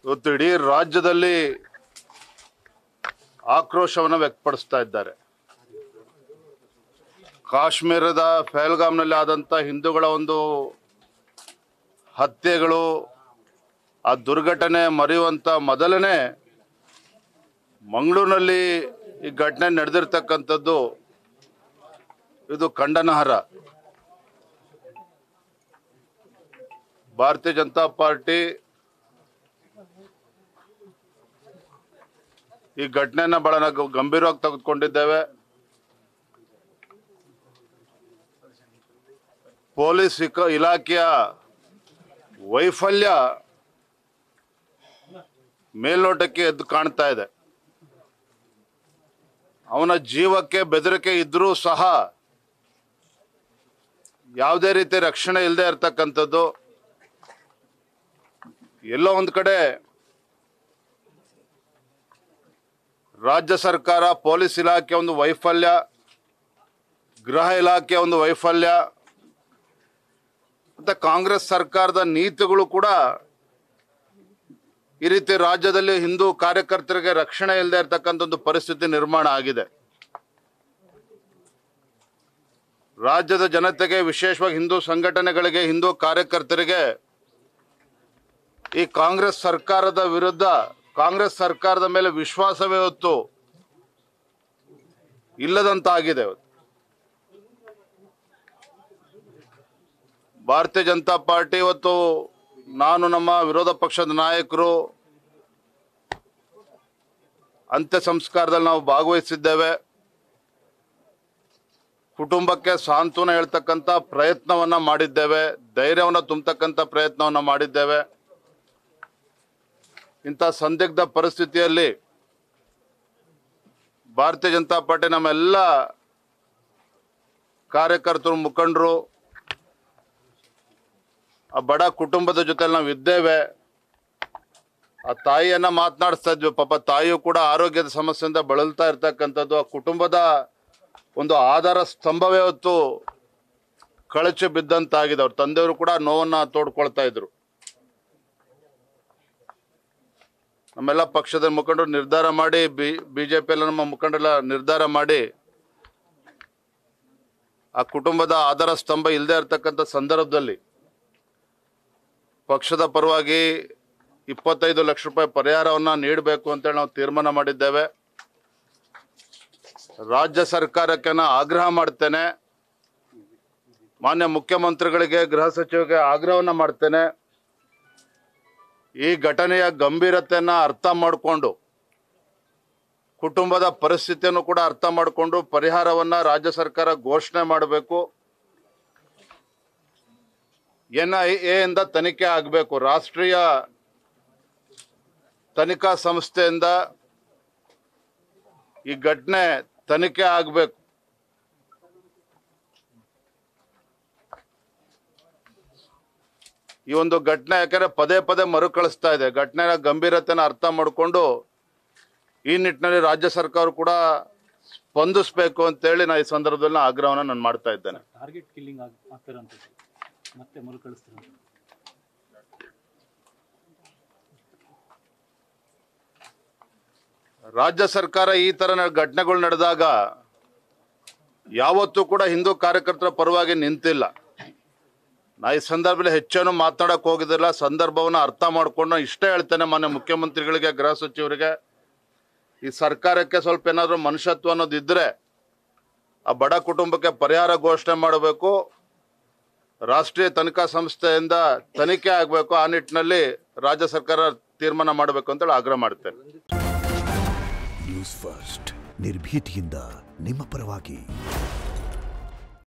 ಇವತ್ತು ಇಡೀ ರಾಜ್ಯದಲ್ಲಿ ಆಕ್ರೋಶವನ್ನು ವ್ಯಕ್ತಪಡಿಸ್ತಾ ಇದ್ದಾರೆ. ಕಾಶ್ಮೀರದ ಪಹಲ್ಗಾಮ್ನಲ್ಲಿ ಆದಂಥ ಹಿಂದೂಗಳ ಒಂದು ಹತ್ಯೆಗಳು, ಆ ದುರ್ಘಟನೆ ಮರೆಯುವಂಥ ಮೊದಲನೇ ಮಂಗಳೂರಿನಲ್ಲಿ ಈ ಘಟನೆ ನಡೆದಿರ್ತಕ್ಕಂಥದ್ದು ಇದು ಖಂಡನಾರ್ಹ. ಭಾರತೀಯ ಜನತಾ ಪಾರ್ಟಿ ಈ ಘಟನೆಯನ್ನು ಬಹಳ ಗಂಭೀರವಾಗಿ ತೆಗೆದುಕೊಂಡಿದ್ದೇವೆ. ಪೊಲೀಸ್ ಇಲಾಖೆಯ ವೈಫಲ್ಯ ಮೇಲ್ನೋಟಕ್ಕೆ ಎದ್ದು ಕಾಣ್ತಾ ಇದೆ. ಅವನ ಜೀವಕ್ಕೆ ಬೆದರಿಕೆ ಇದ್ರೂ ಸಹ ಯಾವುದೇ ರೀತಿ ರಕ್ಷಣೆ ಇಲ್ಲದೆ ಇರತಕ್ಕಂಥದ್ದು, ಎಲ್ಲೋ ಒಂದು ಕಡೆ ರಾಜ್ಯ ಸರ್ಕಾರ, ಪೊಲೀಸ್ ಇಲಾಖೆ ಒಂದು ವೈಫಲ್ಯ, ಗೃಹ ಇಲಾಖೆ ಒಂದು ವೈಫಲ್ಯ, ಮತ್ತು ಕಾಂಗ್ರೆಸ್ ಸರ್ಕಾರದ ನೀತಿಗಳು ಕೂಡ ಈ ರೀತಿ ರಾಜ್ಯದಲ್ಲಿ ಹಿಂದೂ ಕಾರ್ಯಕರ್ತರಿಗೆ ರಕ್ಷಣೆ ಇಲ್ಲದೆ ಇರತಕ್ಕಂಥ ಒಂದು ಪರಿಸ್ಥಿತಿ ನಿರ್ಮಾಣ ಆಗಿದೆ. ರಾಜ್ಯದ ಜನತೆಗೆ, ವಿಶೇಷವಾಗಿ ಹಿಂದೂ ಸಂಘಟನೆಗಳಿಗೆ, ಹಿಂದೂ ಕಾರ್ಯಕರ್ತರಿಗೆ ಈ ಕಾಂಗ್ರೆಸ್ ಸರ್ಕಾರದ ವಿರುದ್ಧ, ಕಾಂಗ್ರೆಸ್ ಸರ್ಕಾರದ ಮೇಲೆ ವಿಶ್ವಾಸವೇ ಹೊತ್ತು ಇಲ್ಲದಂತಾಗಿದೆ. ಭಾರತೀಯ ಜನತಾ ಪಾರ್ಟಿ ಇವತ್ತು, ನಾನು, ನಮ್ಮ ವಿರೋಧ ಪಕ್ಷದ ನಾಯಕರು ಅಂತ್ಯ ಸಂಸ್ಕಾರದಲ್ಲಿ ನಾವು ಭಾಗವಹಿಸಿದ್ದೇವೆ. ಕುಟುಂಬಕ್ಕೆ ಸಾಂತ್ವನ ಹೇಳ್ತಕ್ಕಂಥ ಪ್ರಯತ್ನವನ್ನ ಮಾಡಿದ್ದೇವೆ, ಧೈರ್ಯವನ್ನು ತುಂಬತಕ್ಕಂಥ ಪ್ರಯತ್ನವನ್ನ ಮಾಡಿದ್ದೇವೆ. ಇಂಥ ಸಂದಿಗ್ಧ ಪರಿಸ್ಥಿತಿಯಲ್ಲಿ ಭಾರತೀಯ ಜನತಾ ಪಾರ್ಟಿ ನಮ್ಮೆಲ್ಲ ಕಾರ್ಯಕರ್ತರು, ಮುಖಂಡರು, ಆ ಬಡ ಕುಟುಂಬದ ಜೊತೆ ನಾವು ಇದ್ದೇವೆ. ಆ ತಾಯಿಯನ್ನ ಮಾತನಾಡಿಸ್ತಾ ಇದ್ವಿ. ಪಾಪ ತಾಯಿಯು ಕೂಡ ಆರೋಗ್ಯದ ಸಮಸ್ಯೆಯಿಂದ ಬಳಲ್ತಾ ಇರ್ತಕ್ಕಂಥದ್ದು. ಆ ಕುಟುಂಬದ ಒಂದು ಆಧಾರ ಸ್ತಂಭವೇ ಹೊತ್ತು ಕಳಚಿ ಬಿದ್ದಂತಾಗಿದೆ. ಅವ್ರ ತಂದೆಯವರು ಕೂಡ ನೋವನ್ನ ತೋಡ್ಕೊಳ್ತಾ ಇದ್ರು. ನಮ್ಮೆಲ್ಲ ಪಕ್ಷದ ಮುಖಂಡರು ನಿರ್ಧಾರ ಮಾಡಿ, ಬಿಜೆಪಿ ಎಲ್ಲ ನಮ್ಮ ಮುಖಂಡರೆಲ್ಲ ನಿರ್ಧಾರ ಮಾಡಿ, ಆ ಕುಟುಂಬದ ಆಧಾರ ಸ್ತಂಭ ಇಲ್ಲದೆ ಇರತಕ್ಕಂಥ ಸಂದರ್ಭದಲ್ಲಿ ಪಕ್ಷದ ಪರವಾಗಿ 25 ಲಕ್ಷ ರೂಪಾಯಿ ಪರಿಹಾರವನ್ನು ನೀಡಬೇಕು ಅಂತೇಳಿ ನಾವು ತೀರ್ಮಾನ ಮಾಡಿದ್ದೇವೆ. ರಾಜ್ಯ ಸರ್ಕಾರಕ್ಕೆ ಆಗ್ರಹ ಮಾಡ್ತೇನೆ, ಮಾನ್ಯ ಮುಖ್ಯಮಂತ್ರಿಗಳಿಗೆ, ಗೃಹ ಸಚಿವರಿಗೆ ಆಗ್ರಹವನ್ನು ಮಾಡ್ತೇನೆ. ಈ ಘಟನೆಯ ಗಂಭೀರತೆಯನ್ನು ಅರ್ಥ ಮಾಡಿಕೊಂಡು, ಕುಟುಂಬದ ಪರಿಸ್ಥಿತಿಯನ್ನು ಕೂಡ ಅರ್ಥ ಮಾಡಿಕೊಂಡು ಪರಿಹಾರವನ್ನು ರಾಜ್ಯ ಸರ್ಕಾರ ಘೋಷಣೆ ಮಾಡಬೇಕು. NIA ಇಂದ ತನಿಖೆ ಆಗಬೇಕು. ರಾಷ್ಟ್ರೀಯ ತನಿಖಾ ಸಂಸ್ಥೆಯಿಂದ ಈ ಘಟನೆ ತನಿಖೆ ಆಗಬೇಕು. ಈ ಒಂದು ಘಟನೆ ಯಾಕಂದ್ರೆ ಪದೇ ಪದೇ ಮರುಕಳಿಸ್ತಾ ಇದೆ. ಘಟನೆಯ ಗಂಭೀರತೆಯನ್ನು ಅರ್ಥ ಮಾಡಿಕೊಂಡು ಈ ನಿಟ್ಟಿನಲ್ಲಿ ರಾಜ್ಯ ಸರ್ಕಾರ ಕೂಡ ಸ್ಪಂದಿಸಬೇಕು ಅಂತೇಳಿ ನಾನು ಈ ಸಂದರ್ಭದಲ್ಲಿ ಆಗ್ರಹವನ್ನು ನಾನು ಮಾಡ್ತಾ ಇದ್ದೇನೆ. ಟಾರ್ಗೆಟ್ ಕಿಲ್ಲಿಂಗ್ ಆಗ್ತಿರೋಂಥದ್ದು ಮತ್ತೆ ಮರುಕಳಿಸ್ತಾರೆ. ರಾಜ್ಯ ಸರ್ಕಾರ ಈ ತರ ಘಟನೆಗಳು ನಡೆದಾಗ ಯಾವತ್ತೂ ಕೂಡ ಹಿಂದೂ ಕಾರ್ಯಕರ್ತರ ಪರವಾಗಿ ನಿಂತಿಲ್ಲ. ನಾ ಈ ಸಂದರ್ಭದಲ್ಲಿ ಹೆಚ್ಚೇನು ಮಾತನಾಡಕ್ ಹೋಗಿದ್ದಿಲ್ಲ. ಸಂದರ್ಭವನ್ನು ಅರ್ಥ ಮಾಡ್ಕೊಂಡು ಇಷ್ಟೇ ಹೇಳ್ತೇನೆ, ಮಾನ್ಯ ಮುಖ್ಯಮಂತ್ರಿಗಳಿಗೆ, ಗೃಹ ಸಚಿವರಿಗೆ, ಈ ಸರ್ಕಾರಕ್ಕೆ ಸ್ವಲ್ಪ ಏನಾದರೂ ಮನುಷ್ಯತ್ವ ಅನ್ನೋದಿದ್ರೆ ಆ ಬಡ ಕುಟುಂಬಕ್ಕೆ ಪರಿಹಾರ ಘೋಷಣೆ ಮಾಡಬೇಕು. ರಾಷ್ಟ್ರೀಯ ತನಿಖಾ ಸಂಸ್ಥೆಯಿಂದ ತನಿಖೆ ಆಗಬೇಕು. ಆ ನಿಟ್ಟಿನಲ್ಲಿ ರಾಜ್ಯ ಸರ್ಕಾರ ತೀರ್ಮಾನ ಮಾಡಬೇಕು ಅಂತೇಳಿ ಆಗ್ರಹ ಮಾಡ್ತೇನೆ. ನ್ಯೂಸ್ ಫಸ್ಟ್, ನಿರ್ಭೀತಿಯಿಂದ ನಿಮ್ಮ ಪರವಾಗಿ.